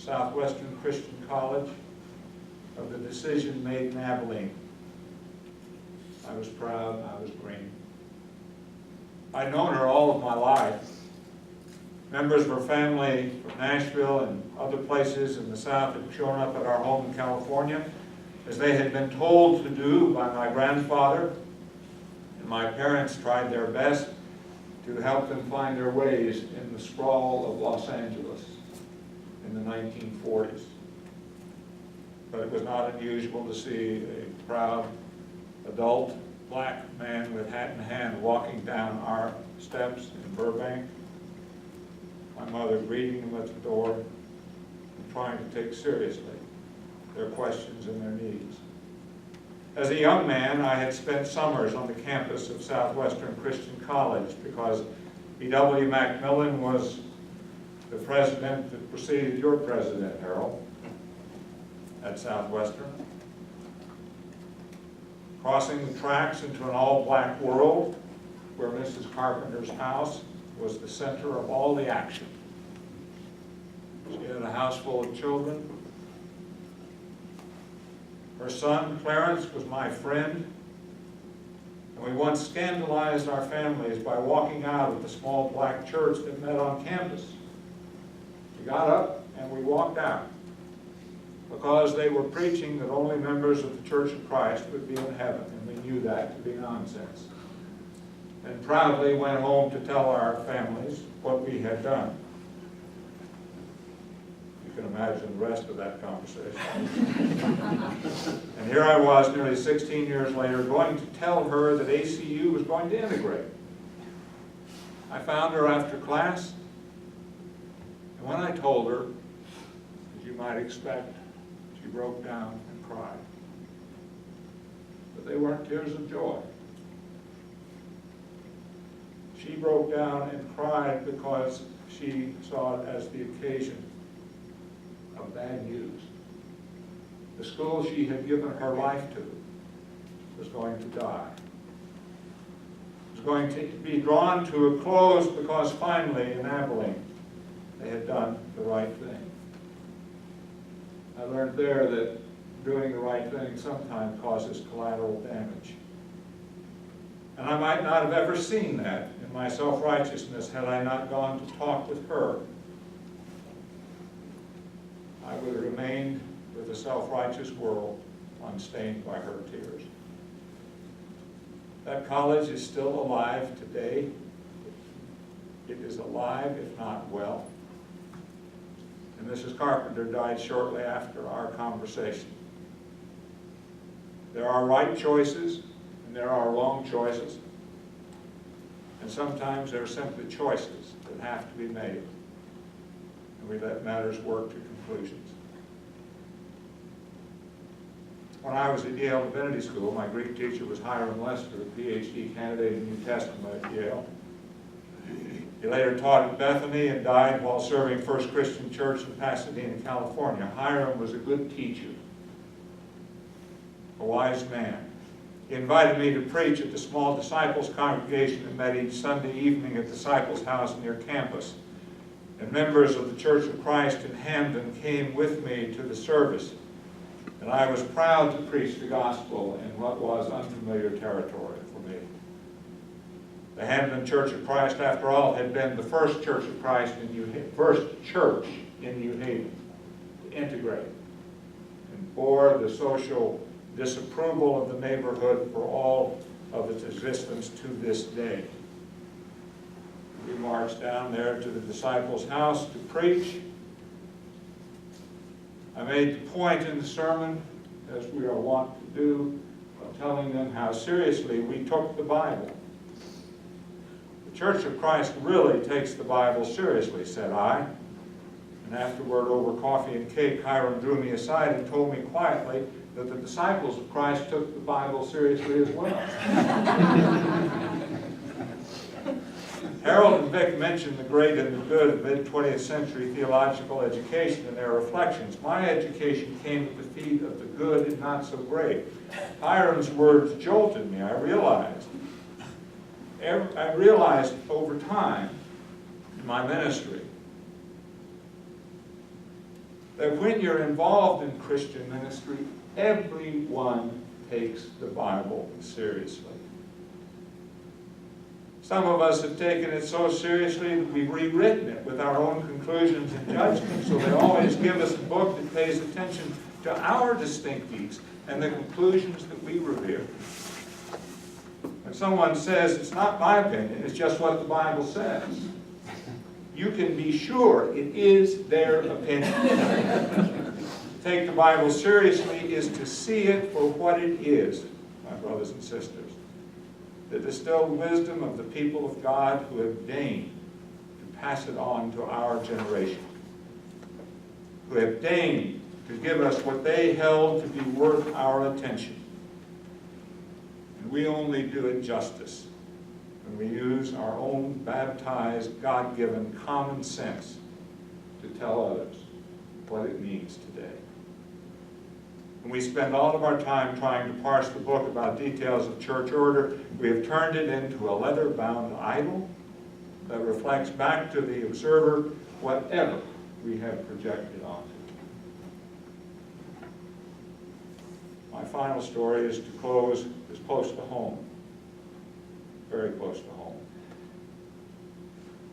Southwestern Christian College, of the decision made in Abilene. I was proud, I was green. I'd known her all of my life. Members of her family from Nashville and other places in the South had shown up at our home in California, as they had been told to do by my grandfather, and my parents tried their best to help them find their ways in the sprawl of Los Angeles in the 1940s. But it was not unusual to see a proud adult black man with hat in hand walking down our steps in Burbank. My mother greeting them at the door and trying to take seriously their questions and their needs. As a young man, I had spent summers on the campus of Southwestern Christian College because E.W. Macmillan was the president that preceded your president, Harold, at Southwestern. Crossing the tracks into an all-black world where Mrs. Carpenter's house was the center of all the action. She had a house full of children. Her son, Clarence, was my friend, and we once scandalized our families by walking out of the small black church that met on campus. We got up and we walked out because they were preaching that only members of the Church of Christ would be in heaven, and we knew that to be nonsense. And proudly went home to tell our families what we had done. You can imagine the rest of that conversation. And here I was, nearly 16 years later, going to tell her that ACU was going to integrate. I found her after class, and when I told her, as you might expect, she broke down and cried. But they weren't tears of joy. She broke down and cried because she saw it as the occasion of bad news. The school she had given her life to was going to die. It was going to be drawn to a close because finally in Abilene they had done the right thing. I learned there that doing the right thing sometimes causes collateral damage. And I might not have ever seen that in my self-righteousness had I not gone to talk with her. I would have remained with a self-righteous world unstained by her tears. That college is still alive today. It is alive, if not well. And Mrs. Carpenter died shortly after our conversation. There are right choices, and there are wrong choices. And sometimes there are simply choices that have to be made. And we let matters work to conclusions. When I was at Yale Divinity School, my Greek teacher was Hiram Lester, a PhD candidate in New Testament at Yale. He later taught at Bethany and died while serving First Christian Church in Pasadena, California. Hiram was a good teacher, a wise man. He invited me to preach at the small disciples congregation that met each Sunday evening at Disciples House near campus. And members of the Church of Christ in Hamden came with me to the service. And I was proud to preach the gospel in what was unfamiliar territory for me. The Hamden Church of Christ, after all, had been the first Church of Christ in New Haven, first church in New Haven to integrate, and bore the social disapproval of the neighborhood for all of its existence to this day. We marched down there to the disciples' house to preach. I made the point in the sermon, as we are wont to do, of telling them how seriously we took the Bible. The Church of Christ really takes the Bible seriously, said I. And afterward, over coffee and cake, Hiram drew me aside and told me quietly that the disciples of Christ took the Bible seriously as well. Harold and Vic mentioned the great and the good of mid-20th century theological education in their reflections. My education came at the feet of the good and not so great. Hiram's words jolted me. I realized over time in my ministry that when you're involved in Christian ministry, everyone takes the Bible seriously. Some of us have taken it so seriously that we've rewritten it with our own conclusions and judgments, so they always give us a book that pays attention to our distinctives and the conclusions that we revere. When someone says, it's not my opinion, it's just what the Bible says, you can be sure it is their opinion. To take the Bible seriously is to see it for what it is, my brothers and sisters. The distilled wisdom of the people of God who have deigned to pass it on to our generation, who have deigned to give us what they held to be worth our attention. And we only do it justice when we use our own baptized, God-given common sense to tell others what it means today. And we spend all of our time trying to parse the book about details of church order. We have turned it into a leather-bound idol that reflects back to the observer whatever we have projected onto it. My final story is close to home, very close to home.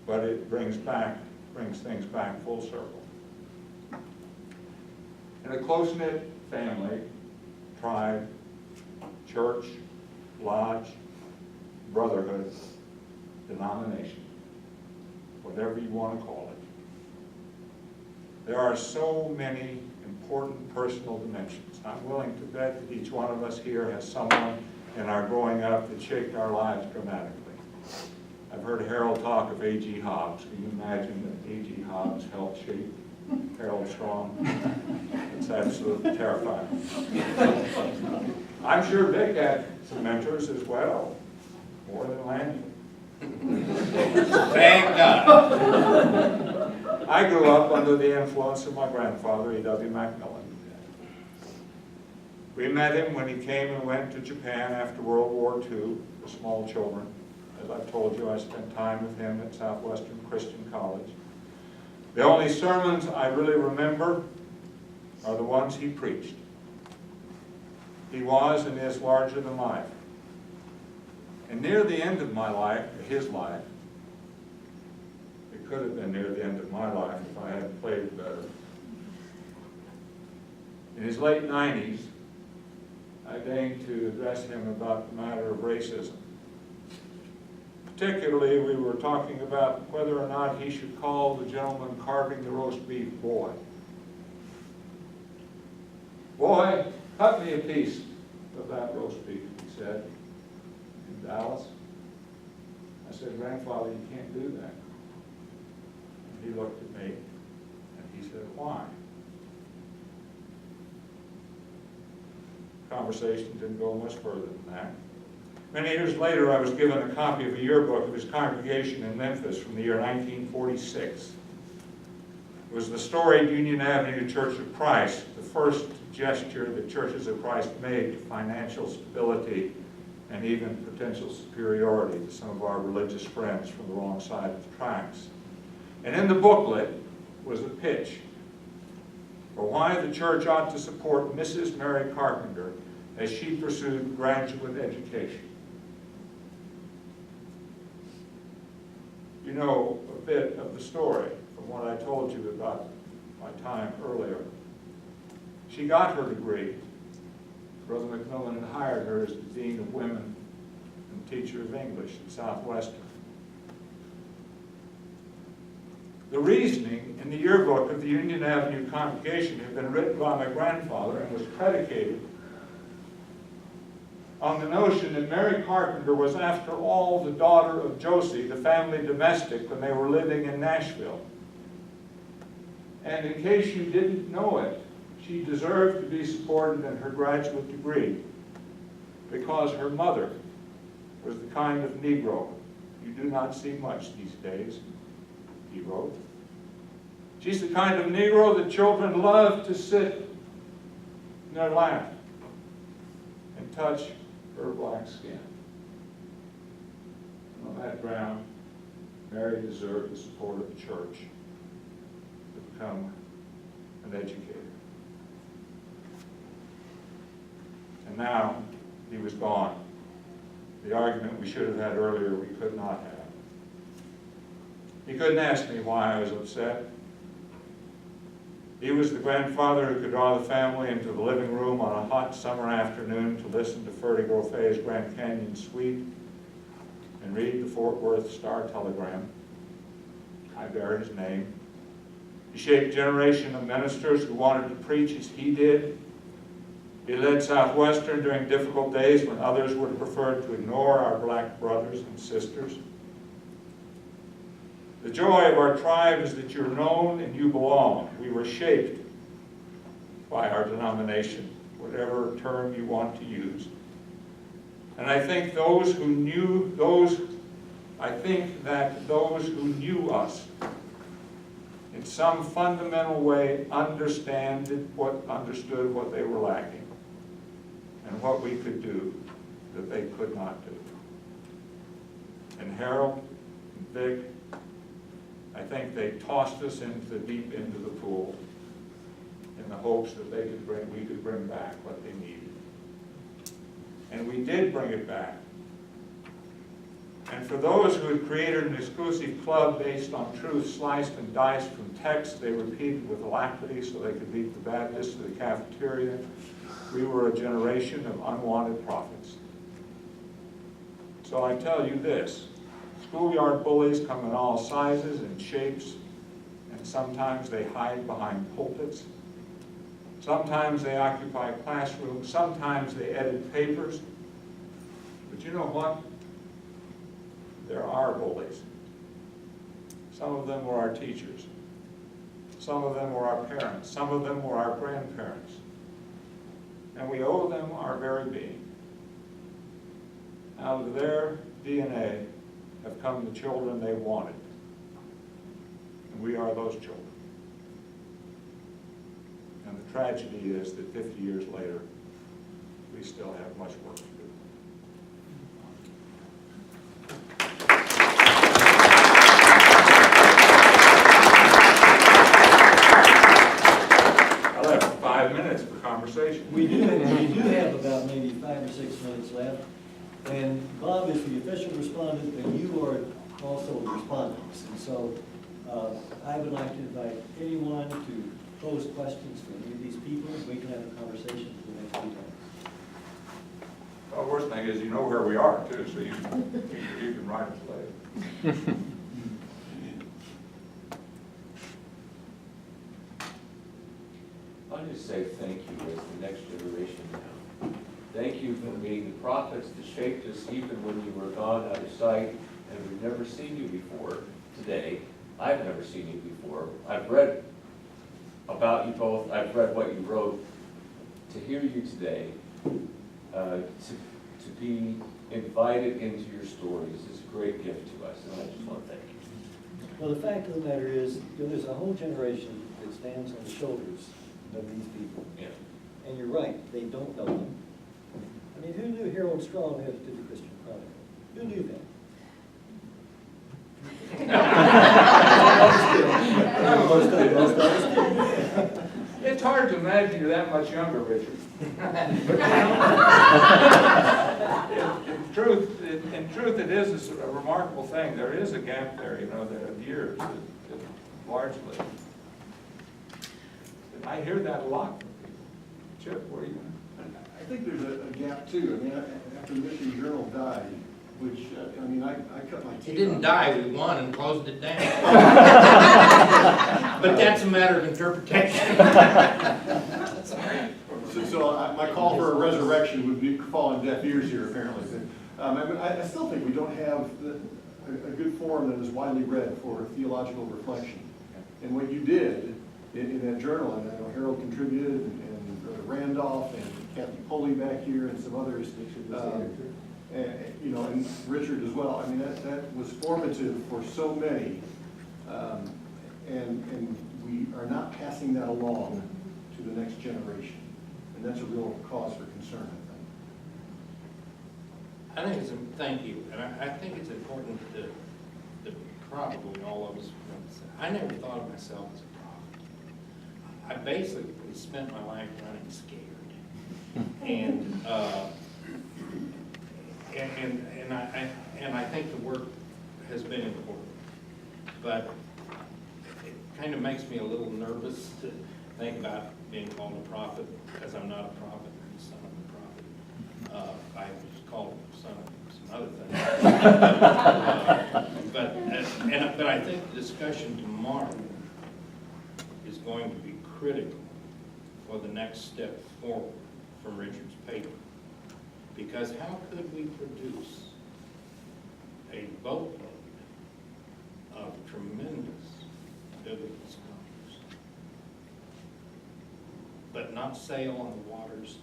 But it brings things back full circle. In a close-knit family, tribe, church, lodge, brotherhood, denomination, whatever you want to call it. There are so many important personal dimensions. I'm willing to bet that each one of us here has someone in our growing up that shaped our lives dramatically. I've heard Harold talk of A.G. Hobbs. Can you imagine that A.G. Hobbs helped shape Harold Strong? It's absolutely terrifying. I'm sure Vic had some mentors as well, more than Lanny. Thank God. I grew up under the influence of my grandfather, E.W. Macmillan. We met him when he came and went to Japan after World War II for small children. As I've told you, I spent time with him at Southwestern Christian College. The only sermons I really remember are the ones he preached. He was and is larger than life. And near the end of my life, his life, it could have been near the end of my life if I had played it better. In his late 90s, I deigned to address him about the matter of racism. Particularly, we were talking about whether or not he should call the gentleman carving the roast beef boy. Boy, cut me a piece of that roast beef, he said, in Dallas. I said, Grandfather, you can't do that. And he looked at me, and he said, why? Conversation didn't go much further than that. Many years later, I was given a copy of a yearbook of his congregation in Memphis from the year 1946. It was the storied Union Avenue Church of Christ, the first gesture that Churches of Christ made to financial stability and even potential superiority to some of our religious friends from the wrong side of the tracks. And in the booklet was a pitch for why the church ought to support Mrs. Mary Carpenter as she pursued graduate education. You know a bit of the story from what I told you about my time earlier. She got her degree. Brother McMillan had hired her as the Dean of Women and teacher of English at Southwestern. The reasoning in the yearbook of the Union Avenue congregation had been written by my grandfather and was predicated on the notion that Mary Carpenter was, after all, the daughter of Josie, the family domestic, when they were living in Nashville. And in case you didn't know it, she deserved to be supported in her graduate degree because her mother was the kind of Negro you do not see much these days, he wrote. She's the kind of Negro that children love to sit in their lap and touch her black skin. And on that ground, Mary deserved the support of the church to become an educator. And now he was gone. The argument we should have had earlier, we could not have. He couldn't ask me why I was upset. He was the grandfather who could draw the family into the living room on a hot summer afternoon to listen to Ferdy Groffe's Grand Canyon Suite and read the Fort Worth Star-Telegram. I bear his name. He shaped a generation of ministers who wanted to preach as he did. He led Southwestern during difficult days when others would have preferred to ignore our black brothers and sisters. The joy of our tribe is that you're known and you belong. We were shaped by our denomination, whatever term you want to use. And I think that those who knew us in some fundamental way understood what they were lacking and what we could do that they could not do. And Harold and Vic, I think they tossed us deep into the pool in the hopes that we could bring back what they needed. And we did bring it back. And for those who had created an exclusive club based on truth sliced and diced from text they repeated with alacrity so they could beat the Baptists to the cafeteria, we were a generation of unwanted prophets. So I tell you this, schoolyard bullies come in all sizes and shapes, and sometimes they hide behind pulpits. Sometimes they occupy classrooms, sometimes they edit papers. But you know what? There are bullies. Some of them were our teachers. Some of them were our parents. Some of them were our grandparents. And we owe them our very being. Out of their DNA have come the children they wanted. And we are those children. And the tragedy is that 50 years later, we still have much work to do. I'll have 5 minutes for conversation. We do have about maybe 5 or 6 minutes left. And Bob is the official respondent, but you are also the respondents. And so I would like to invite anyone to pose questions for any of these people. We can have a conversation for the next few minutes. Well, the worst thing is you know where we are, too, so you can write us later. I'll just say thank you as the next generation now. Thank you for being the prophets that shaped us even when you were gone out of sight, and we've never seen you before today. I've never seen you before. I've read about you both. I've read what you wrote. To hear you today, to be invited into your stories is a great gift to us, and I just want to thank you. Well, the fact of the matter is, there's a whole generation that stands on the shoulders of these people. Yeah. And you're right, they don't know them. I mean, who knew Harold Strong had to the Christian Chronicle? Who knew that? Most of us did. It's hard to imagine you're that much younger, Richard. In truth, it is a remarkable thing. There is a gap there, you know, there are years that largely. And I hear that a lot from people. Chip, what do you? I think there's a gap too. I mean, after the Michigan Journal died, which, I mean, I cut my teeth. It didn't die, we won and closed it down. But that's a matter of interpretation. So my call for a resurrection would be fall on deaf ears here, apparently. I mean, I still think we don't have a good forum that is widely read for theological reflection. And what you did in that journal, and I know Harold contributed, and Randolph, and Kathy Pulley back here, and some others, and, you know, and Richard as well. I mean, that was formative for so many, and we are not passing that along to the next generation, and that's a real cause for concern, I think. I think it's, thank you, and I think it's important that probably all of us, I never thought of myself as a prophet. I basically spent my life running scared. And I think the work has been important. But it kind of makes me a little nervous to think about being called a prophet, because I'm not a prophet, I'm the son of a prophet. I was called son of some other things. But I think the discussion tomorrow is going to be critical for the next step forward from Richard's paper. Because how could we produce a boatload of tremendous biblical scholars, but not sail on the waters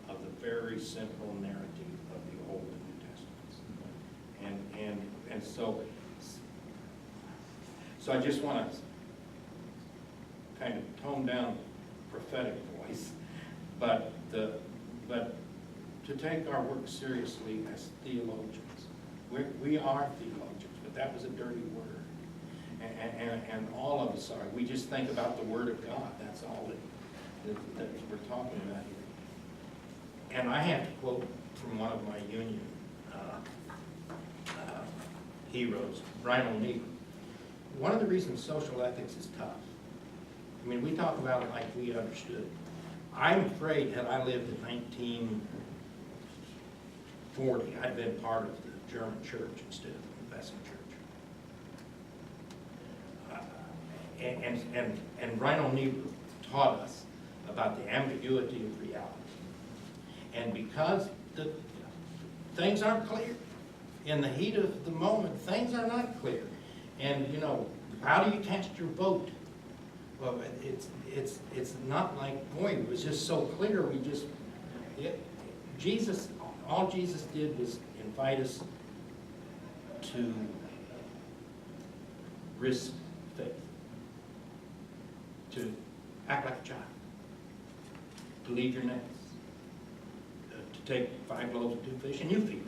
of the very simple narrative of the Old and New Testaments? And so I just want to kind of tone down prophetic voice, but to take our work seriously as theologians. We are theologians, but that was a dirty word. And all of us are. We just think about the Word of God. That's all that we're talking about here. And I have to quote from one of my union heroes, Randolph. One of the reasons social ethics is tough, I mean, we talk about it like we understood. I'm afraid had I lived in 1940, I'd been part of the German church instead of the confessing church. And Rhino Niebuhr taught us about the ambiguity of reality. And because the things aren't clear, in the heat of the moment, things are not clear. And, you know, how do you cast your vote? Well, it's not like, boy, it was just so clear. All Jesus did was invite us to risk faith, to act like a child, to leave your nets, to take 5 loaves and 2 fish, and you feed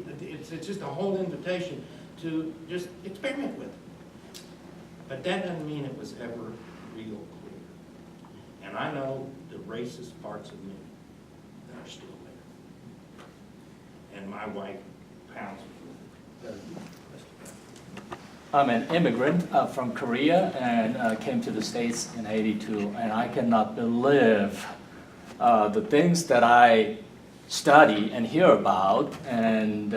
them. It's just a whole invitation to just experiment with it. But that doesn't mean it was ever real clear. And I know the racist parts of me that are still there. And my wife pounds me with it. I'm an immigrant from Korea and came to the States in '82, and I cannot believe the things that I study and hear about and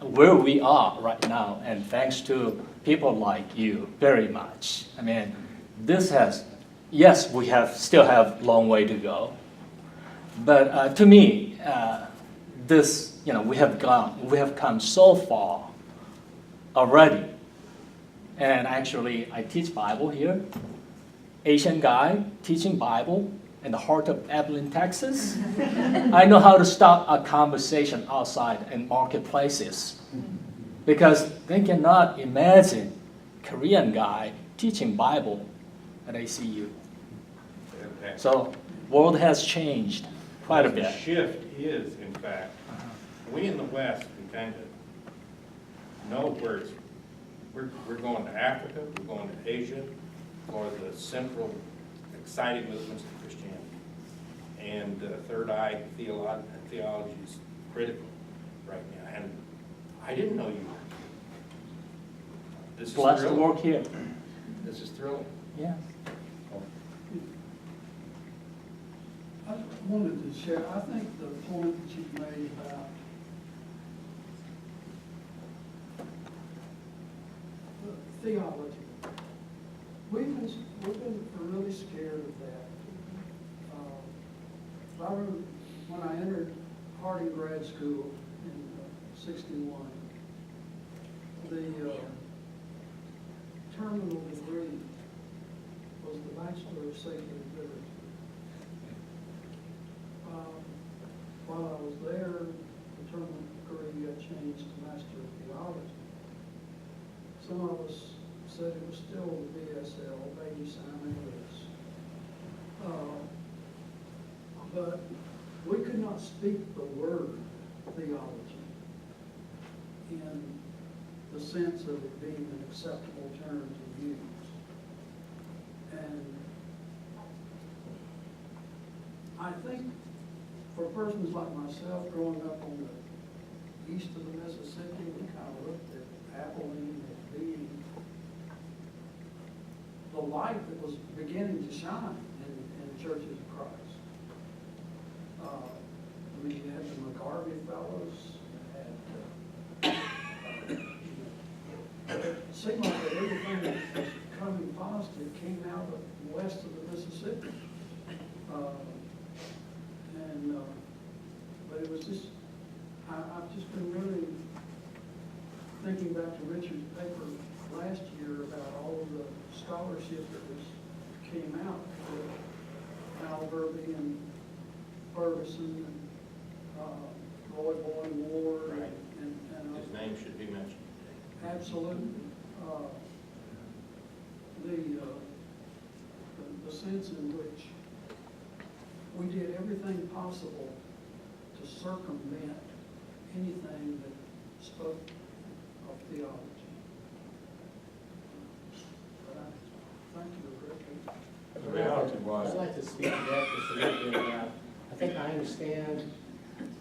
where we are right now, and thanks to people like you very much. I mean, this has, yes, we still have a long way to go, but to me, this, you know, we have come so far already. And actually, I teach Bible here. Asian guy teaching Bible in the heart of Abilene, Texas. I know how to stop a conversation outside in marketplaces because they cannot imagine Korean guy teaching Bible at ACU. So world has changed quite a The bit. shift is, in fact, we in the West can kind of know where it's, we're going to Africa, we're going to Asia for the central exciting movements of Christianity. And third eye theology is critical right now. And I didn't know you were. This is Blessed to thrilling. work here. This is thrilling. Yeah. I wanted to share, I think the point that you've made about the theology, we've been really scared of that. I remember when I entered Harding grad school in '61, the terminal degree was the Bachelor of Sacred Literature. While I was there, the terminal degree got changed to Master of Theology. Some of us said it was still the BSL, Baby Simon Lewis. But we could not speak the word theology in the sense of it being an acceptable term to use. And I think for persons like myself, growing up on the east of the Mississippi, we kind of looked at Abilene as being the light that was beginning to shine in churches of Christ. I mean, you had the McGarvey fellows, you had, it seemed like that everything that was coming positive came out of west of the Mississippi. But it was just, I've just been really thinking back to Richard's paper last year about all of the scholarship that came out with Al Verby and Ferguson and Roy Boyne Ward. Right. And His name should be mentioned. absolutely. The sense in which we did everything possible to circumvent anything that spoke of theology. But I thank you, Rick. The reality was, I'd like to speak to that just a little bit about, I think I understand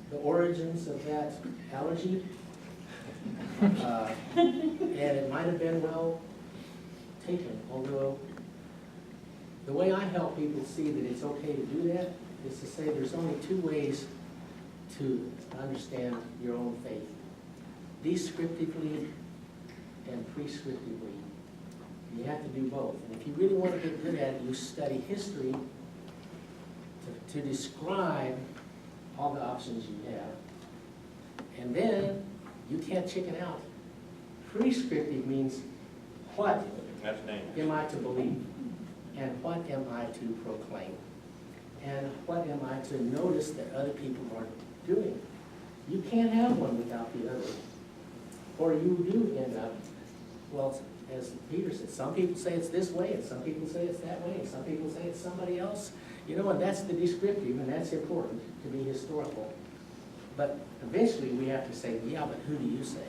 the origins of that allergy. And it might have been well taken, although the way I help people see that it's okay to do that is to say there's only two ways to understand your own faith: descriptively and prescriptively. You have to do both. And if you really want to get good at it, you study history to describe all the options you have. And then you can't chicken out. Prescriptive means what That's dangerous. am I to believe? And what am I to proclaim? And what am I to notice that other people aren't doing? You can't have one without the other. Or you do end up, well, as Peter said, some people say it's this way, and some people say it's that way, and some people say it's somebody else. You know, and that's the descriptive, and that's important to be historical. But eventually we have to say, yeah, but who do you say?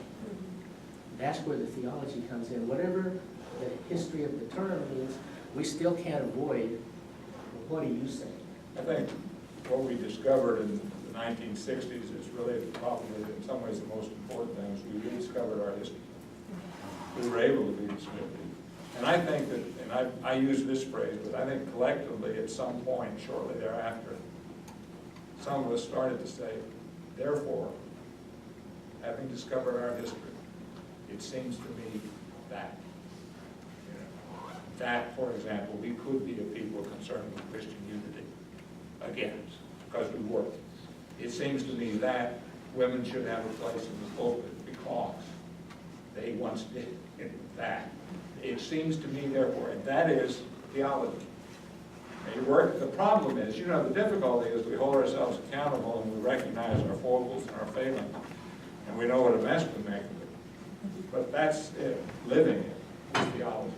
That's where the theology comes in. Whatever the history of the term means, we still can't avoid, what do you say? I think what we discovered in the 1960s is really probably in some ways the most important thing, is we rediscovered our history. We were able to be descriptive. And I think that, and I use this phrase, but I think collectively at some point shortly thereafter, some of us started to say, therefore, having discovered our history, it seems to me that, that, for example, we could be a people concerned with Christian unity again, because we were. It seems to me that women should have a place in the pulpit because they once did that. It seems to me, therefore, and that is theology. The problem is, the difficulty is we hold ourselves accountable and we recognize our foibles and our failings, and we know what a mess we make of it. But that's it. Living it is theology.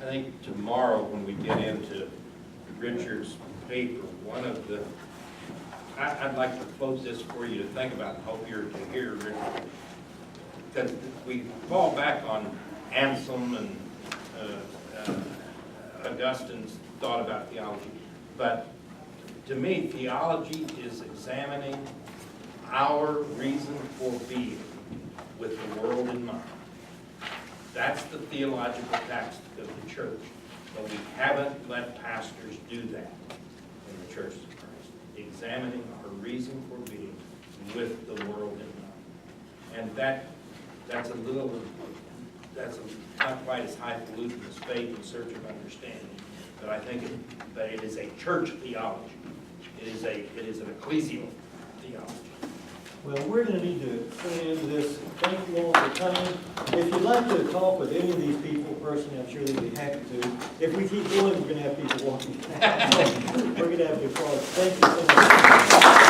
I think tomorrow, when we get into Richard's paper, one of the, I'd like to close this for you to think about and hope you're to hear, Richard. Because we fall back on Anselm and Augustine's thought about theology. But to me, theology is examining our reason for being with the world in mind. That's the theological task of the church. But we haven't let pastors do that in the church of Christ. Examining our reason for being with the world in mind. And that's not quite as highfalutin as faith in search of understanding. But I think that it is a church theology. It is an ecclesial theology. Well, we're going to need to end this. Thank you all for coming. If you'd like to talk with any of these people personally, I'm sure they'd be happy to. If we keep going, we're going to have people walking. We're going to have to call. Thank you so much.